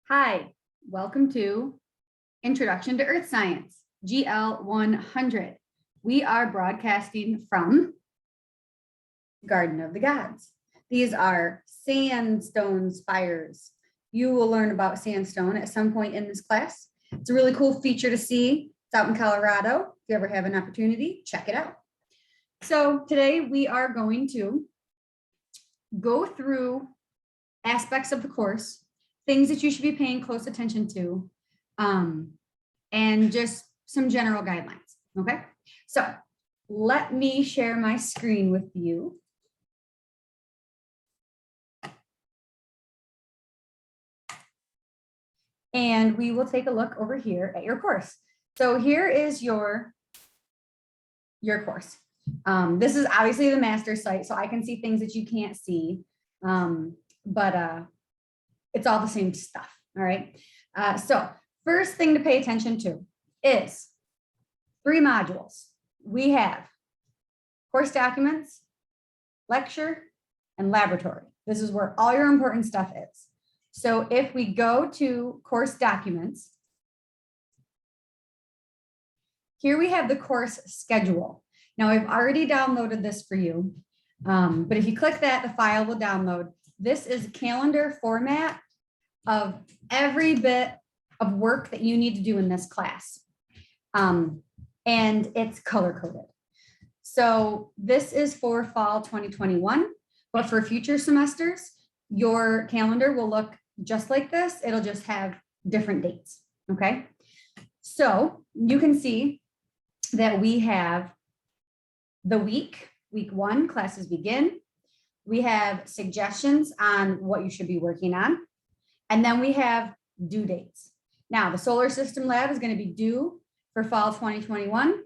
Hi, welcome to Introduction to Earth Science, GL 100. We are broadcasting from Garden of the Gods. These are sandstone spires. You will learn about sandstone at some point in this class. It's a really cool feature to see. It's out in Colorado. If you ever have an opportunity, check it out. So today we are going to go through aspects of the course, things that you should be paying close attention to, and just some general guidelines, okay? So let me share my screen with you. And we will take a look over here at your course. So here is your course. This is obviously the master site, so I can see things that you can't see, but it's all the same stuff, all right? So first thing to pay attention to is 3 modules. We have course documents, lecture, and laboratory. This is where all your important stuff is. So if we go to course documents, here we have the course schedule. Now I've already downloaded this for you, but if you click that, the file will download. This is a calendar format of every bit of work that you need to do in this class. And it's color coded. So this is for fall 2021, but for future semesters, your calendar will look just like this. It'll just have different dates, okay? So you can see that we have the week 1, classes begin. We have suggestions on what you should be working on. And then we have due dates. Now, the solar system lab is going to be due for fall 2021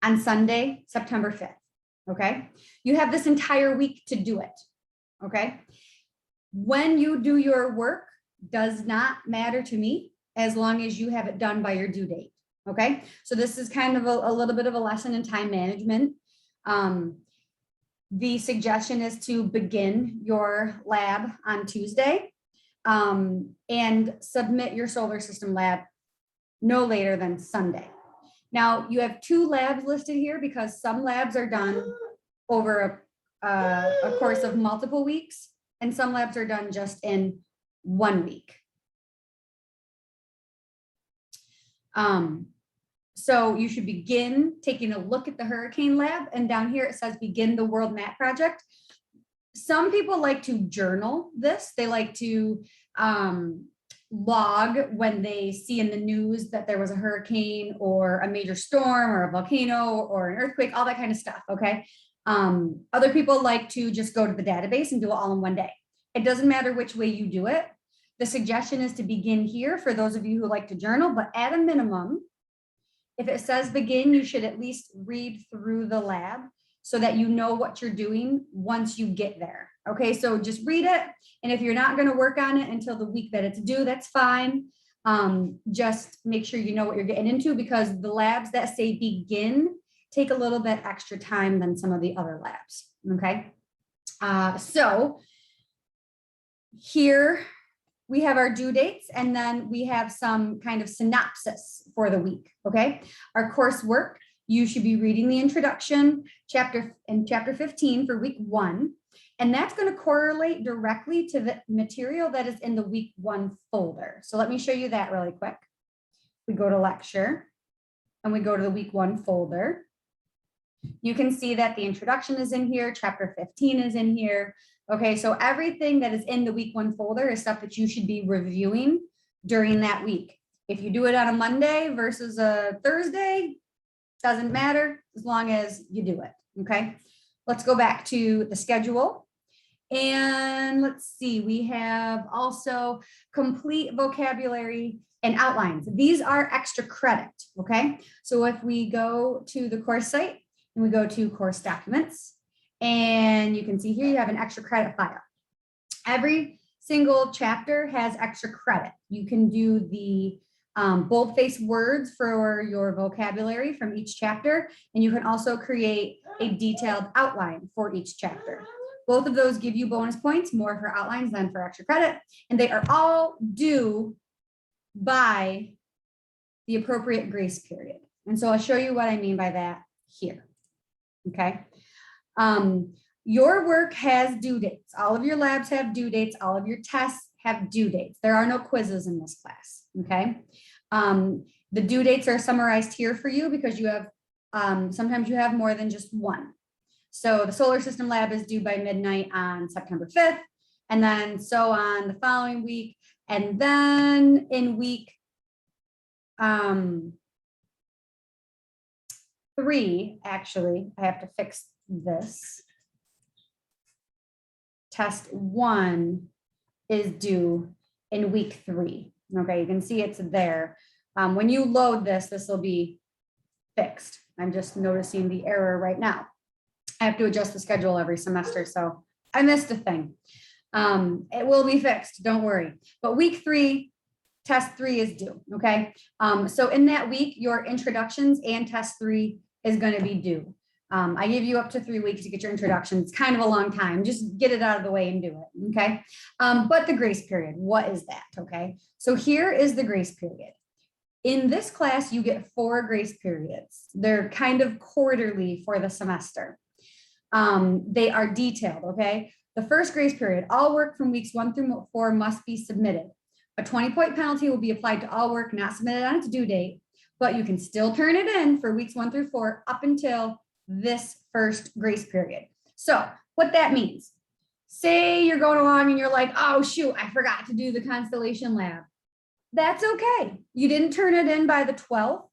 on Sunday, September 5th. Okay. You have this entire week to do it. Okay. When you do your work does not matter to me as long as you have it done by your due date. Okay. So this is kind of a little bit of a lesson in time management. The suggestion is to begin your lab on Tuesday. And submit your solar system lab no later than Sunday. Now you have 2 labs listed here because some labs are done over a course of multiple weeks, and some labs are done just in 1 week. So you should begin taking a look at the hurricane lab, and down here it says begin the world map project. Some people like to journal this. They like to log when they see in the news that there was a hurricane or a major storm or a volcano or an earthquake, all that kind of stuff, okay? Other people like to just go to the database and do it all in one day. It doesn't matter which way you do it. The suggestion is to begin here for those of you who like to journal, but at a minimum, if it says begin, you should at least read through the lab so that you know what you're doing once you get there. Okay, so just read it. And if you're not going to work on it until the week that it's due, that's fine. Just make sure you know what you're getting into, because the labs that say begin take a little bit extra time than some of the other labs. Okay, so here we have our due dates, and then we have some kind of synopsis for the week. Okay, our coursework. You should be reading the introduction chapter 15 for week 1. And that's going to correlate directly to the material that is in the week 1 folder. So let me show you that really quick. We go to lecture and we go to the week 1 folder. You can see that the introduction is in here. Chapter 15 is in here. Okay, so everything that is in the week 1 folder is stuff that you should be reviewing during that week. If you do it on a Monday versus a Thursday, doesn't matter as long as you do it, okay? Let's go back to the schedule. And let's see, we have also complete vocabulary and outlines. These are extra credit, okay? So if we go to the course site and we go to course documents, and you can see here you have an extra credit file. Every single chapter has extra credit. You can do the boldface words for your vocabulary from each chapter, and you can also create a detailed outline for each chapter. Both of those give you bonus points, more for outlines than for extra credit, and they are all due by the appropriate grace period. And so I'll show you what I mean by that here. Okay. Your work has due dates. All of your labs have due dates. All of your tests have due dates. There are no quizzes in this class. Okay. The due dates are summarized here for you because you have, sometimes you have more than just one. So the solar system lab is due by midnight on September 5th, and then so on the following week. And then in week 3, actually, I have to fix this. Test 1 is due in week 3. Okay, you can see it's there. When you load this, this will be fixed. I'm just noticing the error right now. I have to adjust the schedule every semester, so I missed a thing. It will be fixed, don't worry. But week 3, test 3 is due, okay? So in that week, your introductions and test 3 is going to be due. I give you up to 3 weeks to get your introduction. It's kind of a long time. Just get it out of the way and do it, okay? But the grace period, what is that, okay? So here is the grace period. In this class, you get 4 grace periods. They're kind of quarterly for the semester. They are detailed, okay? The first grace period, all work from weeks 1 through 4 must be submitted. A 20-point penalty will be applied to all work not submitted on its due date, but you can still turn it in for weeks 1 through 4 up until this first grace period. So what that means, say you're going along and you're like, oh shoot, I forgot to do the constellation lab. That's okay. You didn't turn it in by the 12th.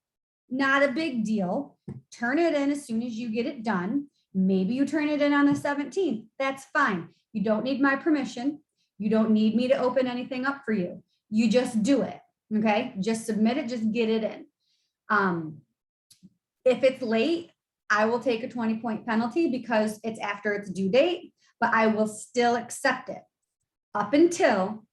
Not a big deal. Turn it in as soon as you get it done. Maybe you turn it in on the 17th. That's fine. You don't need my permission. You don't need me to open anything up for you. You just do it. Okay. Just submit it. Just get it in. If it's late, I will take a 20-point penalty because it's after its due date, but I will still accept it up until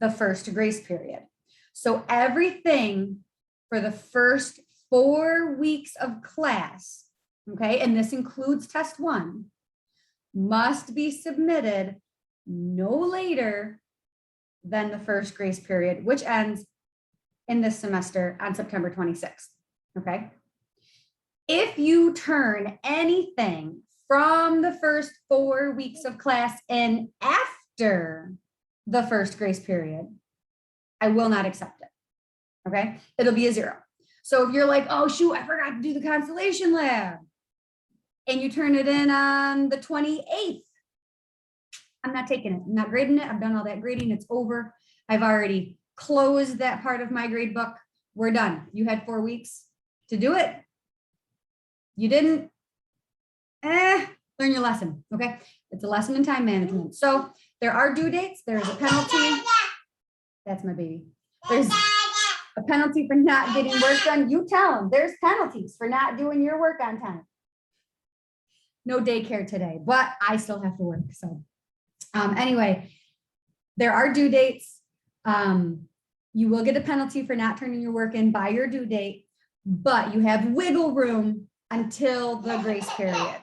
the first grace period. So everything for the first 4 weeks of class, okay, and this includes test 1, must be submitted no later than the first grace period, which ends in this semester on September 26th, okay? If you turn anything from the first 4 weeks of class in after the first grace period, I will not accept it, okay? It'll be a 0. So if you're like, oh shoot, I forgot to do the constellation lab, and you turn it in on the 28th, I'm not taking it. I'm not grading it. I've done all that grading. It's over. I've already closed that part of my grade book. We're done. You had 4 weeks to do it. You didn't, learn your lesson, okay? It's a lesson in time management. So there are due dates. There's a penalty. That's my baby. There's a penalty for not getting work done. You tell them there's penalties for not doing your work on time. No daycare today, but I still have to work. So anyway, there are due dates. You will get a penalty for not turning your work in by your due date, but you have wiggle room until the grace period,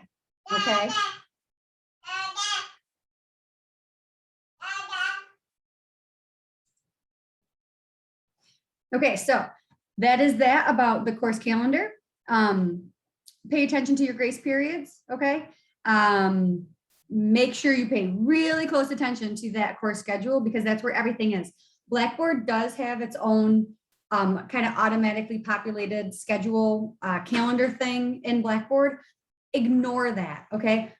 okay? Okay, so that is that about the course calendar. Pay attention to your grace periods, okay? Make sure you pay really close attention to that course schedule because that's where everything is. Blackboard does have its own kind of automatically populated schedule calendar thing in Blackboard. Ignore that, okay?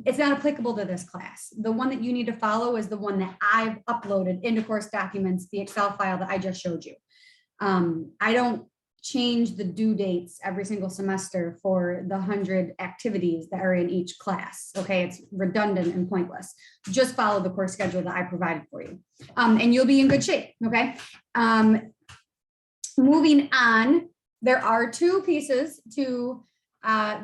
It's not applicable to this class. The one that you need to follow is the one that I've uploaded into course documents, the Excel file that I just showed you. I don't change the due dates every single semester for the 100 activities that are in each class. Okay, it's redundant and pointless. Just follow the course schedule that I provided for you. And you'll be in good shape, okay? Moving on, there are 2 pieces to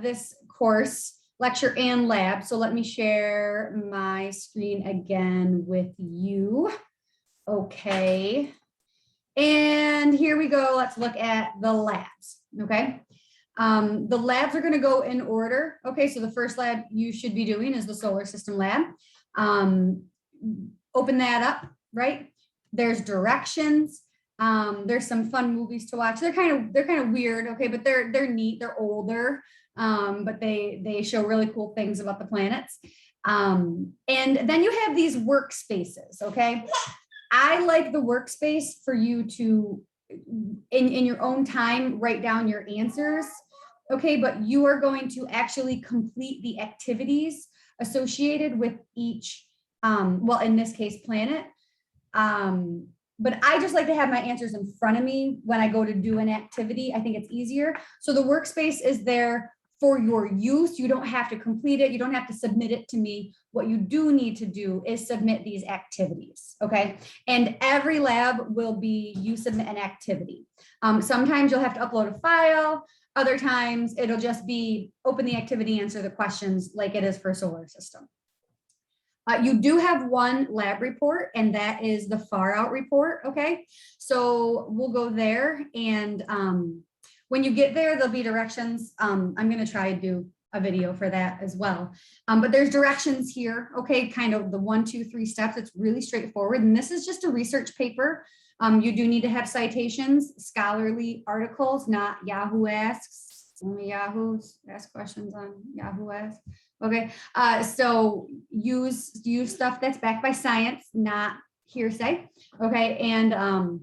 this course, lecture and lab. So let me share my screen again with you. Okay. And here we go. Let's look at the labs. Okay. The labs are going to go in order. Okay. So the first lab you should be doing is the solar system lab. Open that up, right? There's directions. There's some fun movies to watch. They're kind of weird, okay, but they're neat. They're older, but they show really cool things about the planets. And then you have these workspaces, okay. I like the workspace for you to, in your own time, write down your answers, okay, but you are going to actually complete the activities associated with each, well, in this case, planet. But I just like to have my answers in front of me when I go to do an activity. I think it's easier. So the workspace is there for your use. You don't have to complete it. You don't have to submit it to me. What you do need to do is submit these activities, okay? And every lab will be, you submit an activity. Sometimes you'll have to upload a file. Other times it'll just be open the activity, answer the questions like it is for solar system. You do have one lab report, and that is the far out report, okay? So we'll go there, and when you get there, there'll be directions. I'm gonna try to do a video for that as well. But there's directions here, okay? Kind of the 1, 2, 3 steps. It's really straightforward. And this is just a research paper. You do need to have citations, scholarly articles, not Yahoo Asks. Only Yahoo's ask questions on Yahoo Asks. Okay, so use stuff that's backed by science, not hearsay. Okay, and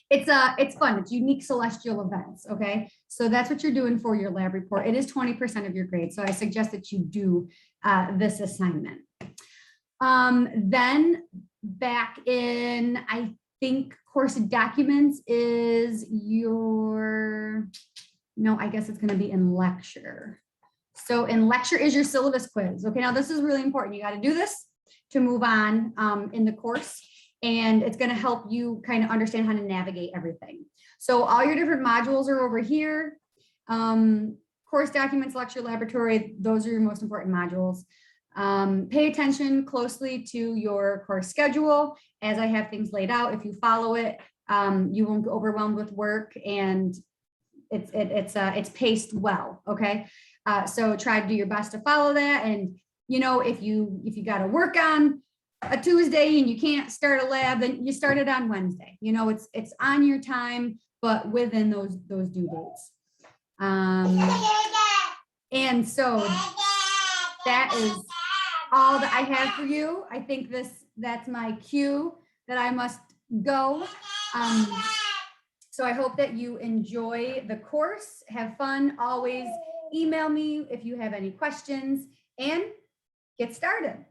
it's fun. It's unique celestial events. Okay, so that's what you're doing for your lab report. It is 20% of your grade, so I suggest that you do this assignment. Then back in, I think, course documents is your, no, I guess it's going to be in lecture. So in lecture is your syllabus quiz. Okay, now this is really important. You got to do this to move on in the course, and it's going to help you kind of understand how to navigate everything. So all your different modules are over here. Course documents, lecture, laboratory, those are your most important modules. Pay attention closely to your course schedule as I have things laid out. If you follow it, you won't get overwhelmed with work, and it's paced well. Okay. So try to do your best to follow that. And, you know, if you got to work on a Tuesday and you can't start a lab, then you start it on Wednesday. You know, it's on your time, but within those due dates. And so that is all that I have for you. I think that's my cue that I must go. So I hope that you enjoy the course, have fun. Always email me if you have any questions, and get started.